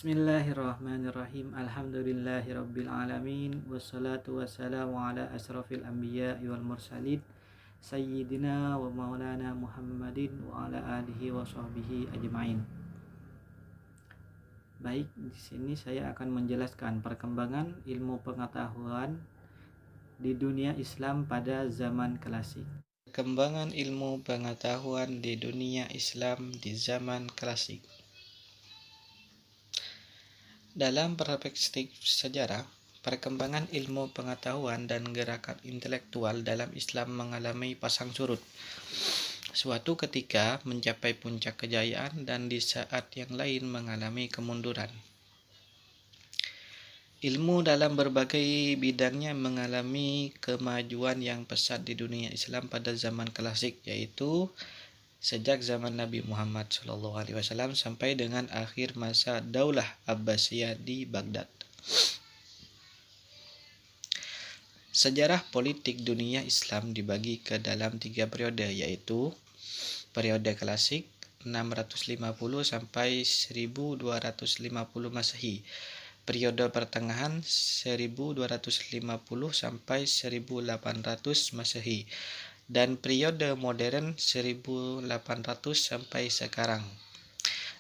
Bismillahirrahmanirrahim. Alhamdulillahirabbil alamin wassalatu wassalamu ala asrofil anbiya wal mursalin sayyidina wa maulana Muhammadin wa ala alihi wa sahbihi ajmain. Baik, di sini saya akan menjelaskan perkembangan ilmu pengetahuan di dunia Islam pada zaman klasik. Perkembangan ilmu pengetahuan di dunia Islam di zaman klasik. Dalam perspektif sejarah, perkembangan ilmu pengetahuan dan gerakan intelektual dalam Islam mengalami pasang surut. Suatu ketika mencapai puncak kejayaan dan di saat yang lain mengalami kemunduran. Ilmu dalam berbagai bidangnya mengalami kemajuan yang pesat di dunia Islam pada zaman klasik, yaitu sejak zaman Nabi Muhammad SAW sampai dengan akhir masa Daulah Abbasiyah di Baghdad. Sejarah politik dunia Islam dibagi ke dalam 3 periode, yaitu periode klasik 650 sampai 1250 Masehi, periode pertengahan 1250 sampai 1800 Masehi, dan periode modern 1800 sampai sekarang.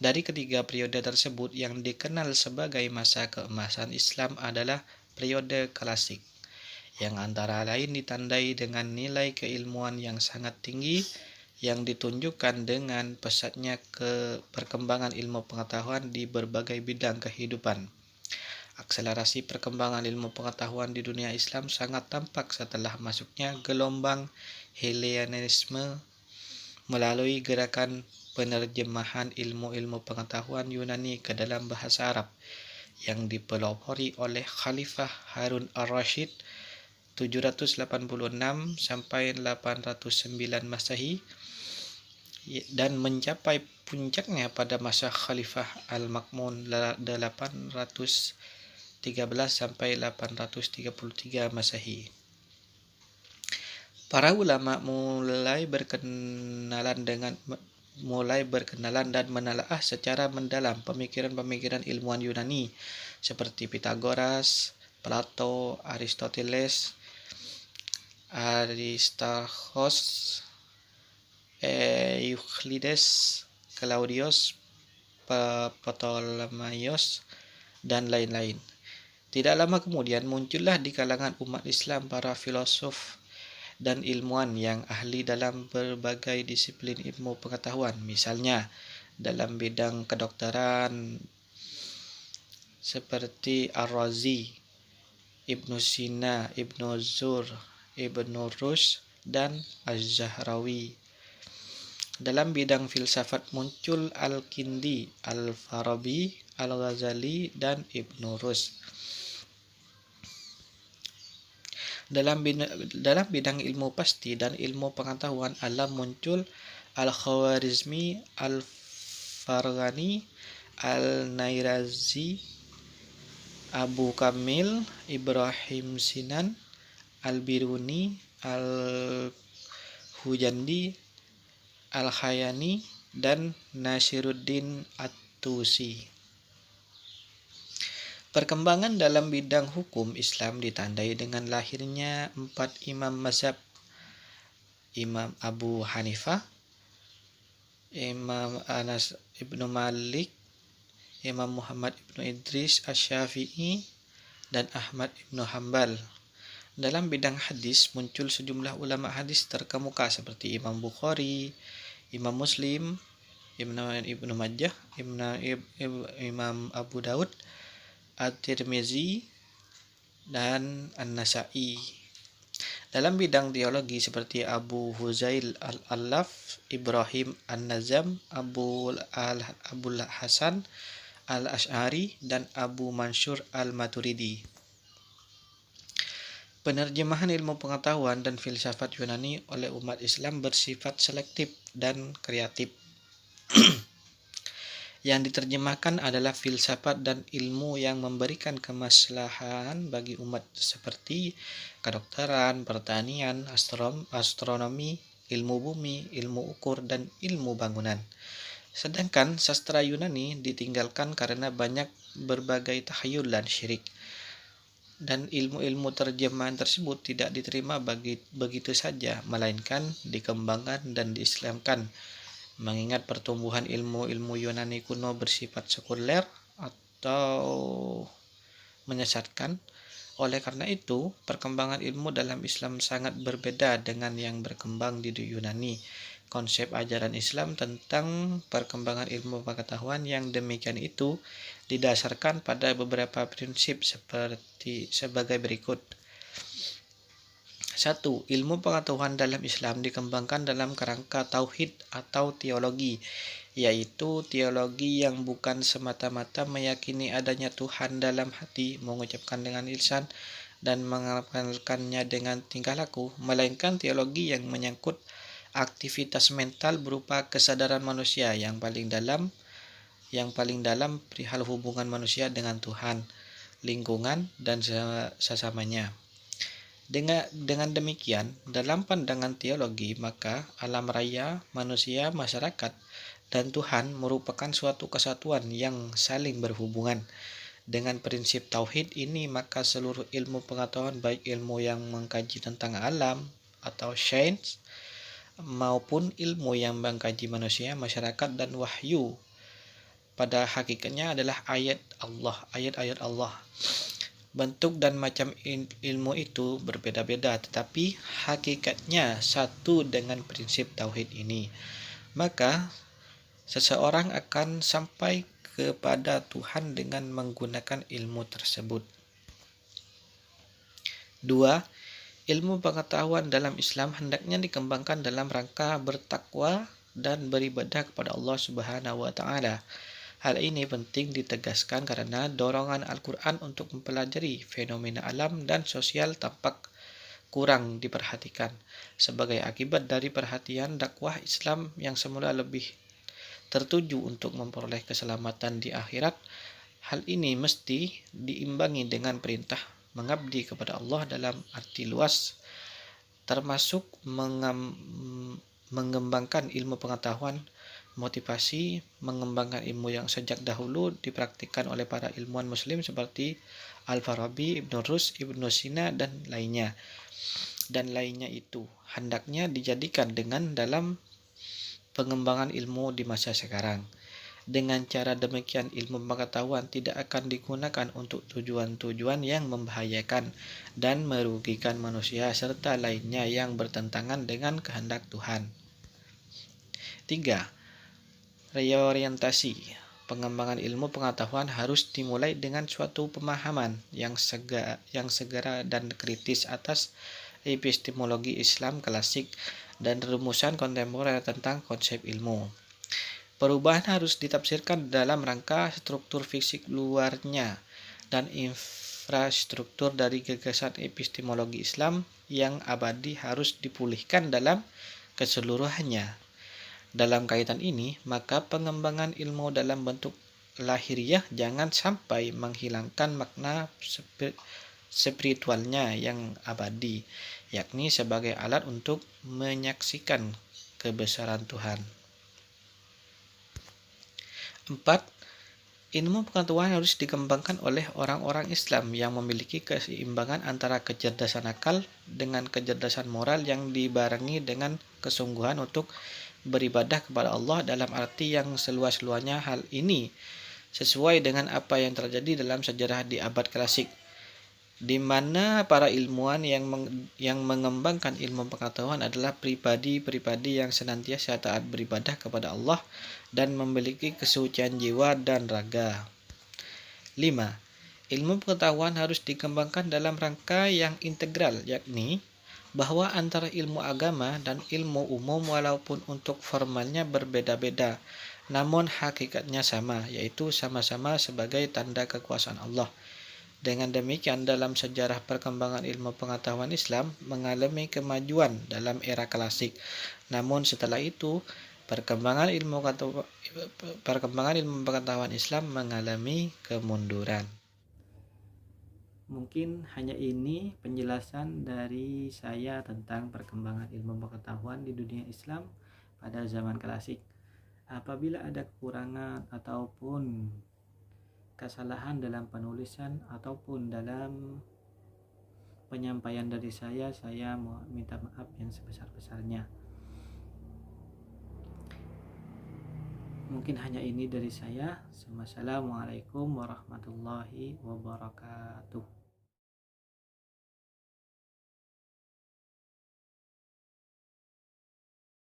Dari ketiga periode tersebut, yang dikenal sebagai masa keemasan Islam adalah periode klasik, yang antara lain ditandai dengan nilai keilmuan yang sangat tinggi yang ditunjukkan dengan pesatnya perkembangan ilmu pengetahuan di berbagai bidang kehidupan. Akselerasi perkembangan ilmu pengetahuan di dunia Islam sangat tampak setelah masuknya gelombang Helenisme melalui gerakan penerjemahan ilmu-ilmu pengetahuan Yunani ke dalam bahasa Arab yang dipelopori oleh Khalifah Harun ar-Rasyid 786 sampai 809 Masehi dan mencapai puncaknya pada masa Khalifah Al-Ma'mun 813 sampai 833 Masehi. Para ulama mulai berkenalan dan menelaah secara mendalam pemikiran-pemikiran ilmuwan Yunani seperti Pitagoras, Plato, Aristoteles, Aristarchus, Euclides, Claudius, Ptolemaios, dan lain-lain. Tidak lama kemudian muncullah di kalangan umat Islam para filosof dan ilmuwan yang ahli dalam berbagai disiplin ilmu pengetahuan, misalnya dalam bidang kedokteran seperti Ar-Razi, Ibnu Sina, Ibnu Zur, Ibnu Rushd, dan Az-Zahrawi. Dalam bidang filsafat muncul Al-Kindi, Al-Farabi, Al-Ghazali, dan Ibnu Rushd. Dalam bidang ilmu pasti dan ilmu pengetahuan alam muncul Al-Khwarizmi, Al-Farghani, Al-Nairazi, Abu Kamil, Ibrahim Sinan, Al-Biruni, Al-Hujandi, Al-Khayani, dan Nasiruddin At-Tusi. Perkembangan dalam bidang hukum Islam ditandai dengan lahirnya 4 imam mazhab: Imam Abu Hanifah, Imam Anas ibnu Malik, Imam Muhammad ibnu Idris Asy-Syafi'i, dan Ahmad ibnu Hambal. Dalam bidang hadis muncul sejumlah ulama hadis terkemuka seperti Imam Bukhari, Imam Muslim, Ibnu Majah, Imam Abu Daud, At-Tirmizi, dan An-Nasa'i. Dalam bidang teologi seperti Abu Huzail Al-Allaf, Ibrahim An-Nazam, Abul Hasan Al-Asy'ari, dan Abu Mansur Al-Maturidi. Penerjemahan ilmu pengetahuan dan filsafat Yunani oleh umat Islam bersifat selektif dan kreatif. Yang diterjemahkan adalah filsafat dan ilmu yang memberikan kemaslahan bagi umat seperti kedokteran, pertanian, astronomi, ilmu bumi, ilmu ukur, dan ilmu bangunan. Sedangkan sastra Yunani ditinggalkan karena banyak berbagai tahayul dan syirik. Dan ilmu-ilmu terjemahan tersebut tidak diterima begitu saja, melainkan dikembangkan dan diislamkan. Mengingat pertumbuhan ilmu-ilmu Yunani kuno bersifat sekuler atau menyesatkan, oleh karena itu, perkembangan ilmu dalam Islam sangat berbeda dengan yang berkembang di Yunani. Konsep ajaran Islam tentang perkembangan ilmu pengetahuan yang demikian itu didasarkan pada beberapa prinsip sebagai berikut. 1. Ilmu pengetahuan dalam Islam dikembangkan dalam kerangka tauhid atau teologi, yaitu teologi yang bukan semata-mata meyakini adanya Tuhan dalam hati, mengucapkan dengan lisan, dan mengamalkannya dengan tingkah laku, melainkan teologi yang menyangkut aktivitas mental berupa kesadaran manusia yang paling dalam perihal hubungan manusia dengan Tuhan, lingkungan, dan sesamanya. Dengan demikian, dalam pandangan teologi, maka alam raya, manusia, masyarakat, dan Tuhan merupakan suatu kesatuan yang saling berhubungan. Dengan prinsip tauhid ini, maka seluruh ilmu pengetahuan, baik ilmu yang mengkaji tentang alam atau sains, maupun ilmu yang mengkaji manusia, masyarakat, dan wahyu, pada hakikatnya adalah ayat-ayat Allah. Bentuk dan macam ilmu itu berbeda-beda, tetapi hakikatnya satu dengan prinsip tauhid ini. Maka seseorang akan sampai kepada Tuhan dengan menggunakan ilmu tersebut. 2. Ilmu pengetahuan dalam Islam hendaknya dikembangkan dalam rangka bertakwa dan beribadah kepada Allah Subhanahu wa taala. Hal ini penting ditegaskan karena dorongan Al-Quran untuk mempelajari fenomena alam dan sosial tampak kurang diperhatikan. Sebagai akibat dari perhatian dakwah Islam yang semula lebih tertuju untuk memperoleh keselamatan di akhirat, hal ini mesti diimbangi dengan perintah mengabdi kepada Allah dalam arti luas, termasuk mengembangkan ilmu pengetahuan, motivasi mengembangkan ilmu yang sejak dahulu dipraktikkan oleh para ilmuwan muslim seperti Al-Farabi, Ibn Rus, Ibn Sina, dan lainnya itu hendaknya dijadikan dengan dalam pengembangan ilmu di masa sekarang. Dengan cara demikian, ilmu pengetahuan tidak akan digunakan untuk tujuan-tujuan yang membahayakan dan merugikan manusia serta lainnya yang bertentangan dengan kehendak Tuhan. 3. Reorientasi. Pengembangan ilmu pengetahuan harus dimulai dengan suatu pemahaman yang segera dan kritis atas epistemologi Islam klasik dan rumusan kontemporer tentang konsep ilmu. Perubahan harus ditafsirkan dalam rangka struktur fisik luarnya dan infrastruktur dari gagasan epistemologi Islam yang abadi harus dipulihkan dalam keseluruhannya. Dalam kaitan ini, maka pengembangan ilmu dalam bentuk lahiriah jangan sampai menghilangkan makna spiritualnya yang abadi, yakni sebagai alat untuk menyaksikan kebesaran Tuhan. 4. Ilmu pengetahuan harus dikembangkan oleh orang-orang Islam yang memiliki keseimbangan antara kecerdasan akal dengan kecerdasan moral yang dibarengi dengan kesungguhan untuk beribadah kepada Allah dalam arti yang seluas-luasnya. Hal ini sesuai dengan apa yang terjadi dalam sejarah di abad klasik, di mana para ilmuwan yang mengembangkan ilmu pengetahuan adalah pribadi-pribadi yang senantiasa taat beribadah kepada Allah dan memiliki kesucian jiwa dan raga. 5. Ilmu pengetahuan harus dikembangkan dalam rangka yang integral, yakni bahwa antara ilmu agama dan ilmu umum walaupun untuk formalnya berbeda-beda, namun hakikatnya sama, yaitu sama-sama sebagai tanda kekuasaan Allah. Dengan demikian, dalam sejarah perkembangan ilmu pengetahuan Islam mengalami kemajuan dalam era klasik. Namun setelah itu, perkembangan ilmu pengetahuan Islam mengalami kemunduran. Mungkin hanya ini penjelasan dari saya tentang perkembangan ilmu pengetahuan di dunia Islam pada zaman klasik. Apabila ada kekurangan ataupun kesalahan dalam penulisan ataupun dalam penyampaian dari saya mau minta maaf yang sebesar-besarnya. Mungkin hanya ini dari saya. Wassalamualaikum warahmatullahi wabarakatuh.